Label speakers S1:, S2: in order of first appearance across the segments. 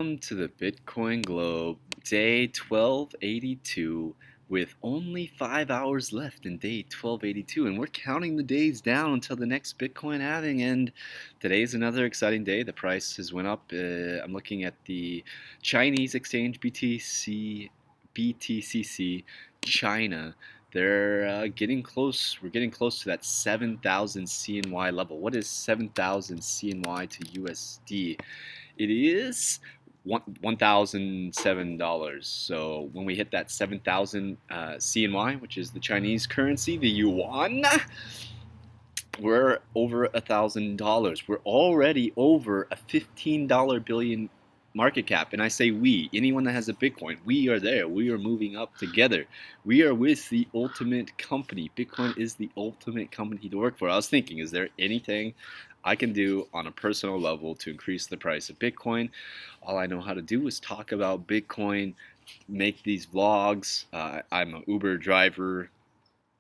S1: Welcome to the Bitcoin Globe, day 1282, with only 5 hours left in day 1282, and we're counting the days down until the next Bitcoin halving. And today's another exciting day. The price has went up. I'm looking at the Chinese exchange BTCC, China. They're getting close. We're getting close to that 7,000 CNY level. What is 7,000 CNY to USD? It is $1,007. So when we hit that 7,000 CNY, which is the Chinese currency, the yuan, we're over $1,000. We're already over a $15 billion market cap. And I say we, anyone that has a Bitcoin, we are there. We are moving up together. We are with the ultimate company. Bitcoin is the ultimate company to work for. I was thinking, is there anything I can do on a personal level to increase the price of Bitcoin? All I know how to do is talk about Bitcoin, make these vlogs. I'm an Uber driver.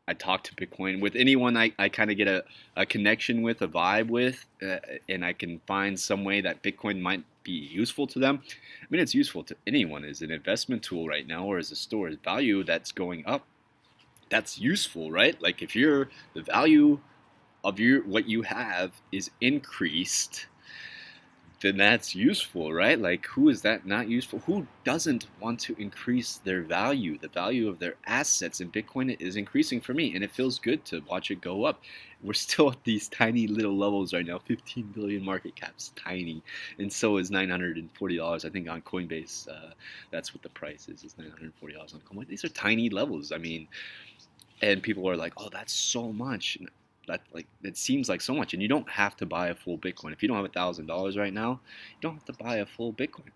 S1: I talk to Bitcoin. With anyone I kind of get a connection with, a vibe with, and I can find some way that Bitcoin might be useful to them. I mean, it's useful to anyone as an investment tool right now, or as a store of value that's going up. That's useful, right? Like if the value of what you have is increased, then that's useful, right? Like, who is that not useful? Who doesn't want to increase their value, the value of their assets? And Bitcoin is increasing for me, and it feels good to watch it go up. We're still at these tiny little levels right now. 15 billion market cap's tiny, and so is $940. I think on Coinbase, that's what the price is $940 on Coinbase. These are tiny levels. I mean, and people are like, "Oh, that's so much." That, like, it seems like so much, and you don't have to buy a full Bitcoin. If you don't have $1,000 right now, you don't have to buy a full Bitcoin.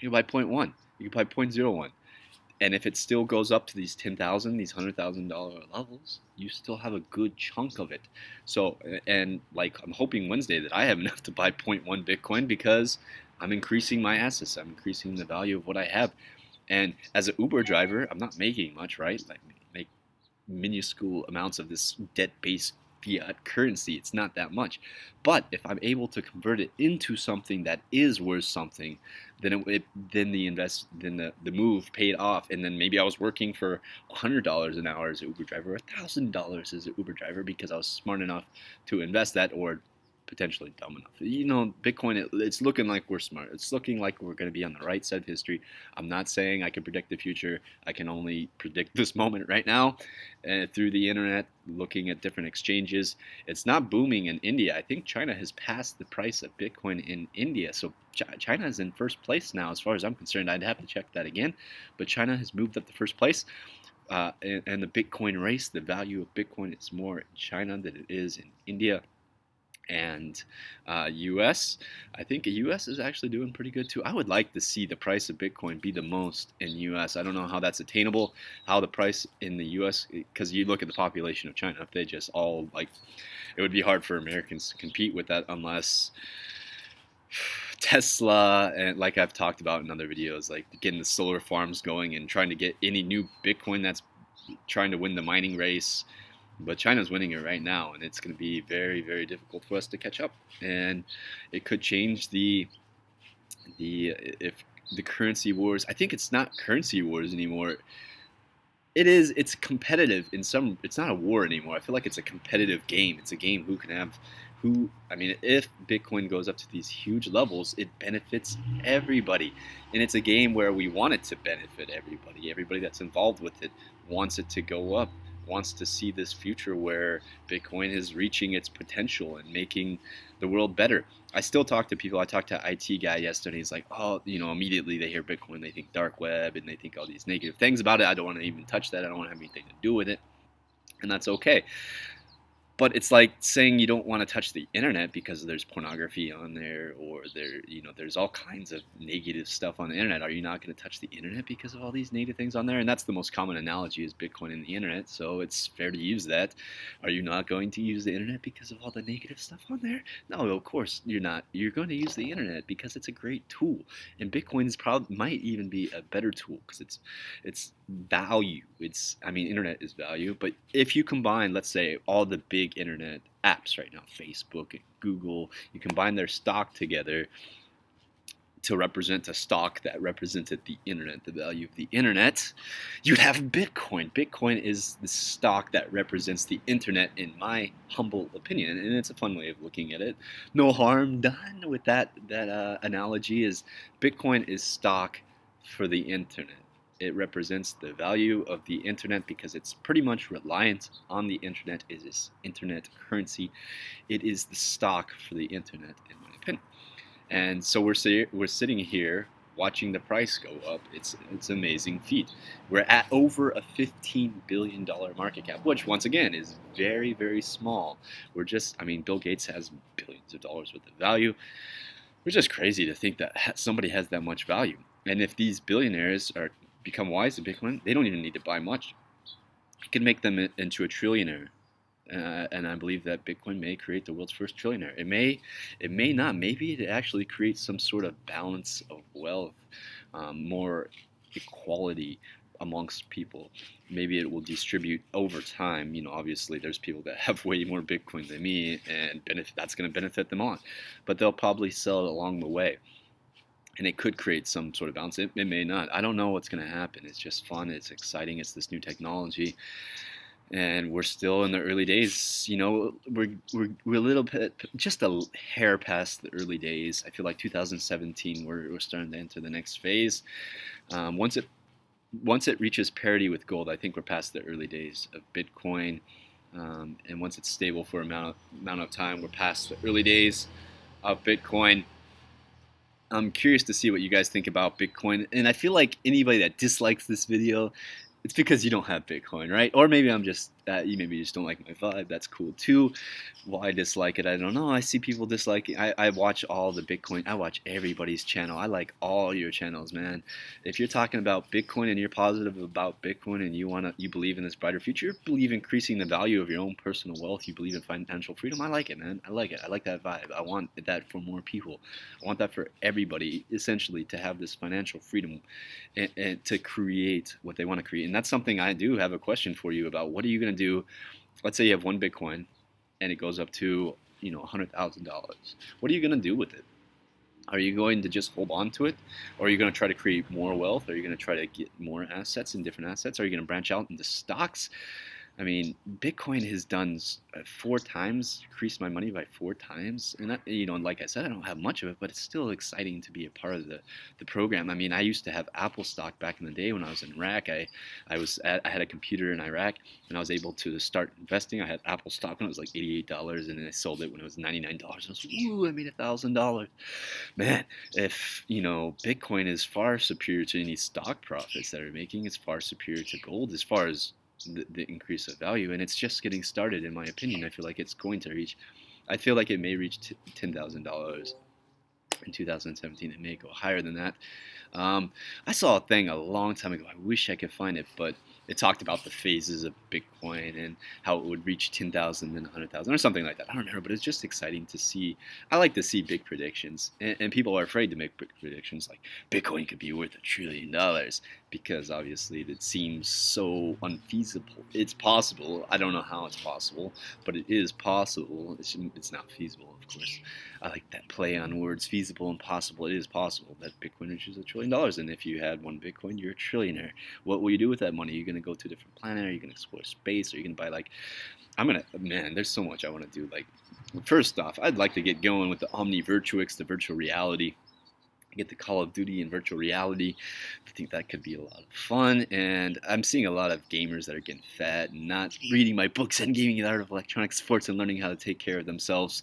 S1: You can buy point one. You can buy 0.01. And if it still goes up to these 10,000, these $100,000 levels, you still have a good chunk of it. So, and like, I'm hoping Wednesday that I have enough to buy point 0.1 Bitcoin, because I'm increasing my assets. I'm increasing the value of what I have. And as an Uber driver, I'm not making much, right? Like, make minuscule amounts of this debt-based fiat currency. It's not that much. But if I'm able to convert it into something that is worth something, then the move paid off. And then maybe I was working for $100 an hour as an Uber driver, $1,000 as an Uber driver, because I was smart enough to invest that, or potentially dumb enough. Bitcoin, it's looking like we're smart. It's looking like we're going to be on the right side of history. I'm not saying I can predict the future. I can only predict this moment right now, through the internet, looking at different exchanges. It's not booming in India. I think China has passed the price of Bitcoin in India. So China is in first place now, as far as I'm concerned. I'd have to check that again. But China has moved up to first place. And the Bitcoin race, the value of Bitcoin is more in China than it is in India and US. I think the US is actually doing pretty good too. I would like to see the price of Bitcoin be the most in US. I don't know how that's attainable, how the price in the US, because you look at the population of China, if they just all, like, it would be hard for Americans to compete with that, unless Tesla, and like I've talked about in other videos, like getting the solar farms going and trying to get any new Bitcoin that's trying to win the mining race. But China's winning it right now, and it's going to be very, very difficult for us to catch up. And it could change if the currency wars. I think it's not currency wars anymore. It's competitive in some. It's not a war anymore. I feel like it's a competitive game. It's a game who can have who. I mean, if Bitcoin goes up to these huge levels, it benefits everybody, and it's a game where we want it to benefit everybody. Everybody that's involved with it wants it to go up, wants to see this future where Bitcoin is reaching its potential and making the world better. I still talk to people. I talked to an IT guy yesterday. He's like, "Oh, immediately they hear Bitcoin, they think dark web, and they think all these negative things about it. I don't want to even touch that. I don't want to have anything to do with it." And that's okay. But it's like saying you don't want to touch the internet because there's pornography on there, or there's all kinds of negative stuff on the internet. Are you not going to touch the internet because of all these negative things on there? And that's the most common analogy, is Bitcoin and the internet. So it's fair to use that. Are you not going to use the internet because of all the negative stuff on there? No, of course you're not. You're going to use the internet because it's a great tool, and Bitcoin might even be a better tool, because it's value. Internet is value, but if you combine, let's say, all the big internet apps right now, Facebook and Google, you combine their stock together to represent a stock that represented the internet, the value of the internet, you'd have Bitcoin. Bitcoin is the stock that represents the internet, in my humble opinion, and it's a fun way of looking at it. No harm done with that analogy. Is Bitcoin is stock for the internet. It represents the value of the internet because it's pretty much reliant on the internet. It is internet currency. It is the stock for the internet, in my opinion. And so we're sitting here watching the price go up. It's an amazing feat. We're at over a $15 billion market cap, which once again is very, very small. Bill Gates has billions of dollars worth of value. It's just crazy to think that somebody has that much value. And if these billionaires become wise to Bitcoin, they don't even need to buy much. You can make them into a trillionaire. And I believe that Bitcoin may create the world's first trillionaire. It may not. Maybe it actually creates some sort of balance of wealth, more equality amongst people. Maybe it will distribute over time. Obviously there's people that have way more Bitcoin than me, and that's going to benefit them on. But they'll probably sell it along the way. And it could create some sort of balance. It may not. I don't know what's going to happen. It's just fun. It's exciting. It's this new technology. And we're still in the early days. We're a little bit, just a hair past the early days. I feel like 2017, we're starting to enter the next phase. Once it reaches parity with gold, I think we're past the early days of Bitcoin. And once it's stable for amount of time, we're past the early days of Bitcoin. I'm curious to see what you guys think about Bitcoin. And I feel like anybody that dislikes this video, it's because you don't have Bitcoin, right? Or maybe you maybe just don't like my vibe. That's cool too. Why dislike it? I don't know. I see people disliking. I watch all the Bitcoin. I watch everybody's channel. I like all your channels, man. If you're talking about Bitcoin and you're positive about Bitcoin and you believe in this brighter future, you believe in increasing the value of your own personal wealth, you believe in financial freedom, I like it, man. I like it. I like that vibe. I want that for more people. I want that for everybody, essentially, to have this financial freedom and to create what they want to create. And that's something I do have a question for you about. What are you going to do? Let's say you have one Bitcoin and it goes up to $100,000. What are you going to do with it? Are you going to just hold on to it? Or are you going to try to create more wealth? Are you going to try to get more assets and different assets? Are you going to branch out into stocks? I mean, Bitcoin has done 4 times, increased my money by 4 times. And that, like I said, I don't have much of it, but it's still exciting to be a part of the program. I mean, I used to have Apple stock back in the day when I was in Iraq. I had a computer in Iraq, and I was able to start investing. I had Apple stock when it was like $88, and then I sold it when it was $99. And I was like, ooh, I made $1,000. Man, if, Bitcoin is far superior to any stock profits that are making. It's far superior to gold as far as the increase of value, and it's just getting started, in my opinion. I feel like it may reach $10,000 in 2017. It may go higher than that. I saw a thing a long time ago. I wish I could find it, but it talked about the phases of Bitcoin and how it would reach 10,000 then 100,000 or something like that. I don't remember, but it's just exciting to see. I like to see big predictions, and people are afraid to make big predictions like Bitcoin could be worth $1 trillion because obviously it seems so unfeasible. It's possible. I don't know how it's possible, but it is possible. It's not feasible, of course. I like that play on words, feasible and possible. It is possible that Bitcoin reaches $1 trillion, and if you had one Bitcoin, you're a trillionaire. What will you do with that money? Are you going to go to a different planet? Are you going to explore space? Are you going to buy man, there's so much I want to do. Like, first off, I'd like to get going with the Omni Virtuix, the virtual reality. Get the Call of Duty in virtual reality. I think that could be a lot of fun, and I'm seeing a lot of gamers that are getting fat and not reading my books on gaming, the art of electronic sports, and learning how to take care of themselves.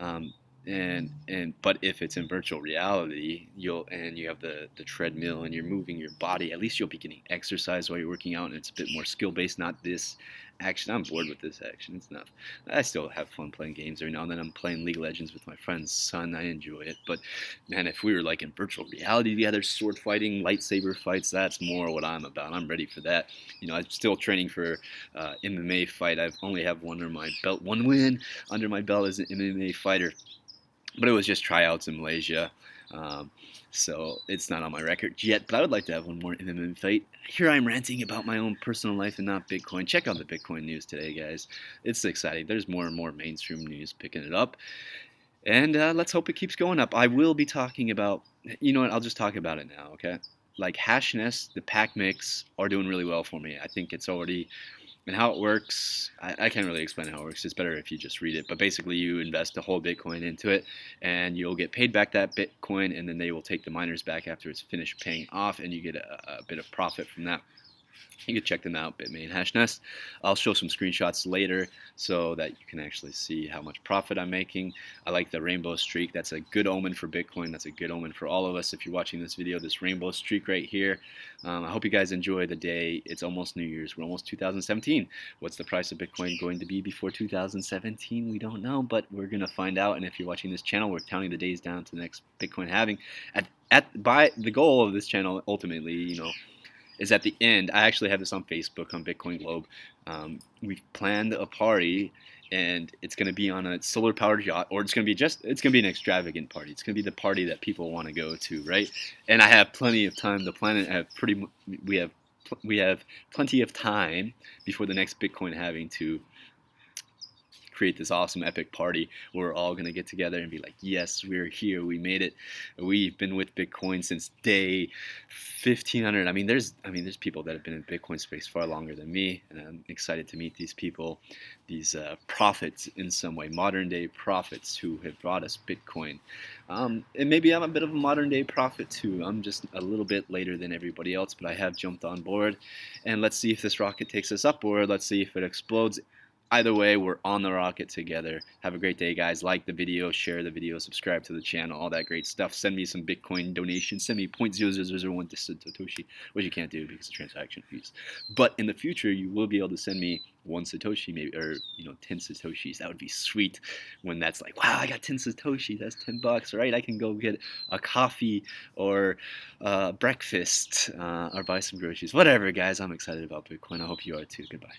S1: But if it's in virtual reality, you have the treadmill and you're moving your body, at least you'll be getting exercise while you're working out, and it's a bit more skill based, not this action. I'm bored with this action. It's not. I still have fun playing games every now and then. I'm playing League of Legends with my friend's son. I enjoy it. But man, if we were like in virtual reality together, sword fighting, lightsaber fights, that's more what I'm about. I'm ready for that. I'm still training for MMA fight. I've only have one under my belt, one win under my belt as an MMA fighter. But it was just tryouts in Malaysia, so it's not on my record yet. But I would like to have one more MMA fight. Here I'm ranting about my own personal life and not Bitcoin. Check out the Bitcoin news today, guys. It's exciting. There's more and more mainstream news picking it up. And let's hope it keeps going up. I will be talking about, you know what, I'll just talk about it now, okay? Like Hashnest, the Pacmics are doing really well for me. I think it's already, and how it works, I can't really explain how it works. It's better if you just read it. But basically, you invest a whole Bitcoin into it, and you'll get paid back that Bitcoin, and then they will take the miners back after it's finished paying off, and you get a bit of profit from that. You can check them out, Bitmain Hashnest. I'll show some screenshots later so that you can actually see how much profit I'm making. I like the rainbow streak. That's a good omen for Bitcoin. That's a good omen for all of us. If you're watching this video, this rainbow streak right here. I hope you guys enjoy the day. It's almost New Year's. We're almost 2017. What's the price of Bitcoin going to be before 2017? We don't know, but we're going to find out. And if you're watching this channel, we're counting the days down to the next Bitcoin halving. By the goal of this channel, ultimately, is at the end. I actually have this on Facebook on Bitcoin Globe. We've planned a party, and it's going to be on a solar powered yacht, or it's going to be an extravagant party. It's going to be the party that people want to go to, right? And I have plenty of time. The planet have we have plenty of time before the next Bitcoin halving to create this awesome epic party where we're all going to get together and be like, yes, we're here, we made it. We've been with Bitcoin since day 1500. There's people that have been in Bitcoin space far longer than me, and I'm excited to meet these people, these prophets in some way, modern day prophets who have brought us Bitcoin. And maybe I'm a bit of a modern day prophet too. I'm just a little bit later than everybody else, but I have jumped on board, and let's see if this rocket takes us upward. Let's see if it explodes. Either way, we're on the rocket together. Have a great day, guys. Like the video, share the video, subscribe to the channel, all that great stuff. Send me some Bitcoin donations. Send me 0.0001 Satoshi, which you can't do because of transaction fees. But in the future, you will be able to send me 1 Satoshi, maybe, or 10 Satoshis. That would be sweet. When that's like, wow, I got 10 Satoshi. That's $10, right? I can go get a coffee or breakfast or buy some groceries. Whatever, guys. I'm excited about Bitcoin. I hope you are too. Goodbye.